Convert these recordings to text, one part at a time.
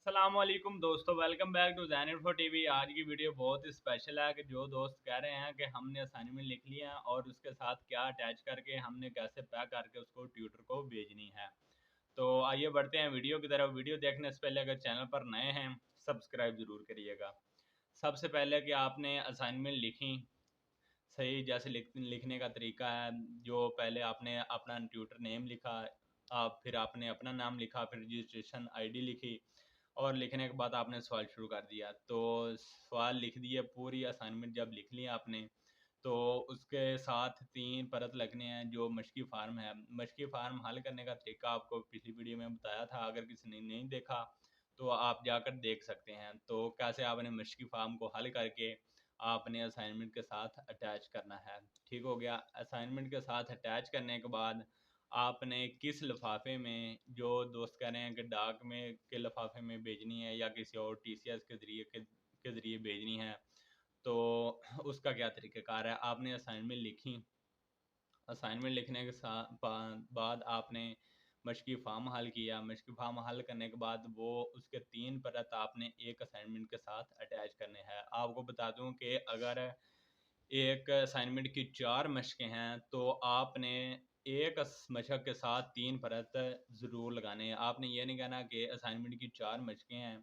अस्सलामुअलैकुम दोस्तों, welcome back to Zain info TV. आज की वीडियो बहुत ही स्पेशल है कि जो दोस्त कह रहे हैं कि हमने असाइनमेंट लिख लिया है और उसके साथ क्या अटैच करके हमने कैसे पैक करके उसको ट्यूटर को भेजनी है। तो आइए बढ़ते हैं वीडियो की तरफ। वीडियो देखने से पहले अगर चैनल पर नए हैं सब्सक्राइब ज़रूर करिएगा। सबसे पहले कि आपने असाइनमेंट लिखी सही, जैसे लिखने का तरीका है। जो पहले आपने अपना ट्यूटर नेम लिखा, आप फिर आपने अपना नाम लिखा, फिर रजिस्ट्रेशन आईडी लिखी और लिखने के बाद आपने सवाल शुरू कर दिया। तो सवाल लिख दिए, पूरी असाइनमेंट जब लिख ली आपने तो उसके साथ 3 परत लगने हैं जो मशक़ी फ़ार्म है। मशक़ी फ़ार्म हल करने का तरीका आपको पिछली वीडियो में बताया था, अगर किसी ने नहीं देखा तो आप जाकर देख सकते हैं। तो कैसे आपने मशक़ी फ़ार्म को हल करके आपने असाइनमेंट के साथ अटैच करना है। ठीक हो गया। असाइनमेंट के साथ अटैच करने के बाद आपने किस लिफाफे में, जो दोस्त कह रहे हैं कि डाक में के लिफाफे में भेजनी है या किसी और टीसीएस के ज़रिए भेजनी है, तो उसका क्या तरीक़ाकार है। आपने असाइनमेंट लिखी, असाइनमेंट लिखने के बाद आपने मशक़ी फ़ार्म हल किया। मशक़ी फ़ार्म हल करने के बाद वो उसके 3 परत आपने एक असाइनमेंट के साथ अटैच करने हैं। आपको बता दूं कि अगर एक असाइनमेंट की 4 मशक़ें हैं तो आपने एक मशक़ के साथ 3 परत ज़रूर लगाने हैं। आपने ये नहीं कहना कि असाइनमेंट की 4 मशक़ें हैं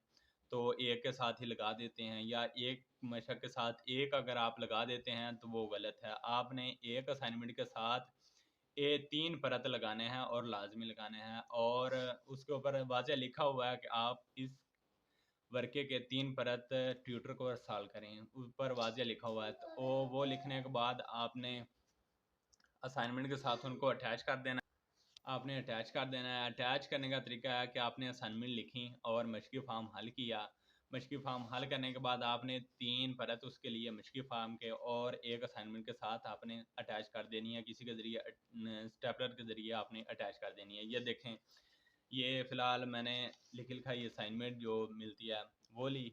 तो एक के साथ ही लगा देते हैं, या एक मशक़ के साथ एक अगर आप लगा देते हैं तो वो गलत है। आपने एक असाइनमेंट के साथ 3 परत लगाने हैं और लाजमी लगाने हैं, और उसके ऊपर वाज़ह लिखा हुआ है कि आप इस वर्के के 3 परत ट्यूटर को सॉल्व करें, ऊपर वाज़ह लिखा हुआ है। तो वो लिखने के बाद आपने असाइनमेंट के साथ उनको अटैच कर देना। आपने अटैच कर देना है। अटैच करने का तरीका है कि आपने असाइनमेंट लिखी और मशक़ी फ़ार्म हल किया। मशक़ी फ़ार्म हल करने के बाद आपने 3 परत उसके लिए मशक़ी फ़ार्म के और एक असाइनमेंट के साथ आपने अटैच कर देनी है। किसी के ज़रिए स्टेपलर के ज़रिए आपने अटैच कर देनी है। ये देखें, ये फ़िलहाल मैंने लिख लिखा ये असाइनमेंट जो मिलती है वो ली।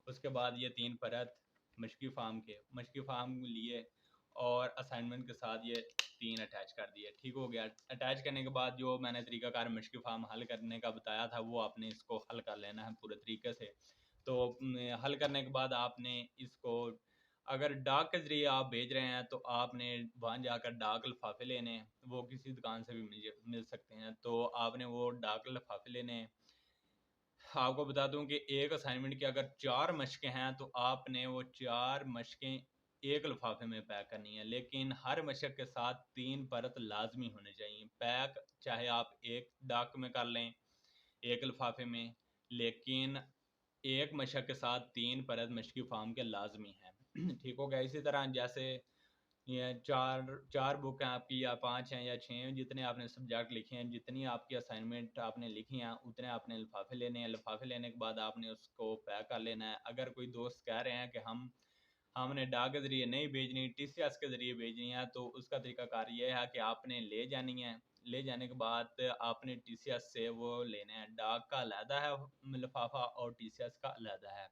उसके बाद ये 3 परत मशक़ी फ़ार्म लिए और असाइनमेंट के साथ ये 3 अटैच कर दिए। ठीक हो गया। अटैच करने के बाद जो मैंने तरीक़ाकार मशक़ी फ़ार्म हल करने का बताया था वो आपने इसको हल कर लेना है पूरे तरीके से। तो हल करने के बाद आपने इसको, अगर डाक के ज़रिए आप भेज रहे हैं तो आपने वहाँ जाकर डाक लिफ़ाफ़े लेने हैं। वो किसी दुकान से भी मिल सकते हैं। तो आपने वो डाक लिफ़ाफ़े लेने हैं। आपको बता दूं कि एक असाइनमेंट की अगर 4 मशक़ें हैं तो आपने वो 4 मशक़ें एक लिफाफे में पैक करनी है, लेकिन हर मशक़ के साथ 3 परत लाजमी होने चाहिए पैक। चाहे आप एक डाक में कर लें, एक लिफाफे में, लेकिन एक मशक़ के साथ 3 परत मशक़ी फ़ार्म के लाजमी हैं। ठीक हो गया। इसी तरह जैसे ये 4 बुक हैं आपकी, या 5 हैं या 6 हैं, जितने आपने सब्जेक्ट लिखे हैं, जितनी आपकी असाइनमेंट आपने लिखी हैं, उतने आपने लिफाफे लेने हैं। लिफाफे लेने के बाद आपने उसको पैक कर लेना है। अगर कोई दोस्त कह रहे हैं कि हमने डाक के ज़रिए नहीं भेजनी, टीसीएस के ज़रिए भेजनी है, तो उसका तरीकाकार ये है कि आपने ले जानी है। ले जाने के बाद आपने टीसीएस से वो लेना है। डाक का अलहदा है लिफाफा और टीसीएस का अलहदा है।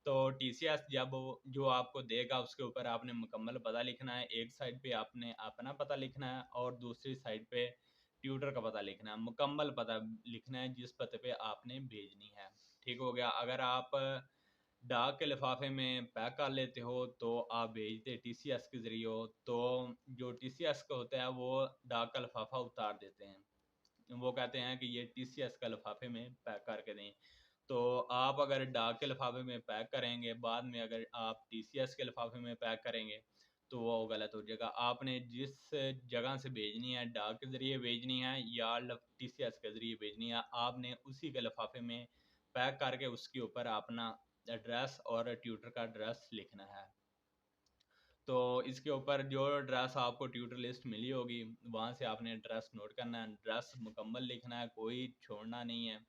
तो टीसीएस जब जो आपको देगा उसके ऊपर आपने मुकम्मल पता लिखना है। एक साइड पे आपने अपना पता लिखना है और दूसरी साइड पे ट्यूटर का पता लिखना है। मुकम्मल पता लिखना है जिस पते पे आपने भेजनी है। ठीक हो गया। अगर आप डाक के लिफाफे में पैक कर लेते हो तो आप भेजते टीसीएस के ज़रिए हो, तो जो टीसीएस का होता है वो डाक का लिफाफा उतार देते हैं। वो कहते हैं कि ये टीसीएस का लिफाफे में पैक करके दें। तो आप अगर डाक के लिफाफे में पैक करेंगे, बाद में अगर आप टीसीएस के लिफाफे में पैक करेंगे तो वो गलत हो जाएगा। आपने जिस जगह से भेजनी है, डाक के ज़रिए भेजनी है या टीसीएस के ज़रिए भेजनी है, आपने उसी के लिफाफे में पैक करके उसके ऊपर अपना एड्रेस और ट्यूटर का एड्रेस लिखना है। तो इसके ऊपर जो एड्रेस आपको ट्यूटर लिस्ट मिली होगी वहाँ से आपने एड्रेस नोट करना है। एड्रेस मुकम्मल लिखना है, कोई छोड़ना नहीं है।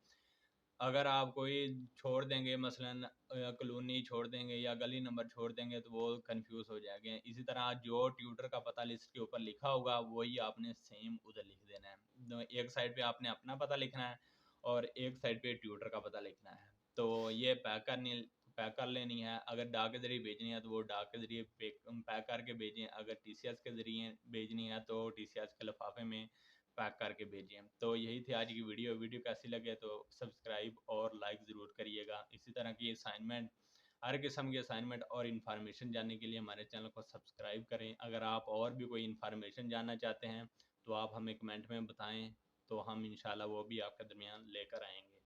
अगर आप कोई छोड़ देंगे, मसलन कॉलोनी छोड़ देंगे या गली नंबर छोड़ देंगे तो वो कंफ्यूज हो जाएंगे। इसी तरह जो ट्यूटर का पता लिस्ट के ऊपर लिखा होगा वही आपने सेम उधर लिख देना है। एक साइड पे आपने अपना पता लिखना है और एक साइड पे ट्यूटर का पता लिखना है। तो ये पैक कर लेनी है। अगर डाक के ज़रिए भेजनी है तो वो डाक के ज़रिए पैक करके भेजें। अगर टीसीएस के ज़रिए भेजनी है तो टीसीएस के लिफाफे में पैक करके भेजिए। तो यही थी आज की वीडियो। वीडियो कैसी लगे तो सब्सक्राइब और लाइक ज़रूर करिएगा। इसी तरह की असाइनमेंट, हर किस्म की असाइनमेंट और इन्फॉर्मेशन जानने के लिए हमारे चैनल को सब्सक्राइब करें। अगर आप और भी कोई इन्फॉर्मेशन जानना चाहते हैं तो आप हमें कमेंट में बताएं, तो हम इंशाल्लाह वो भी आपके दरमियान लेकर आएंगे।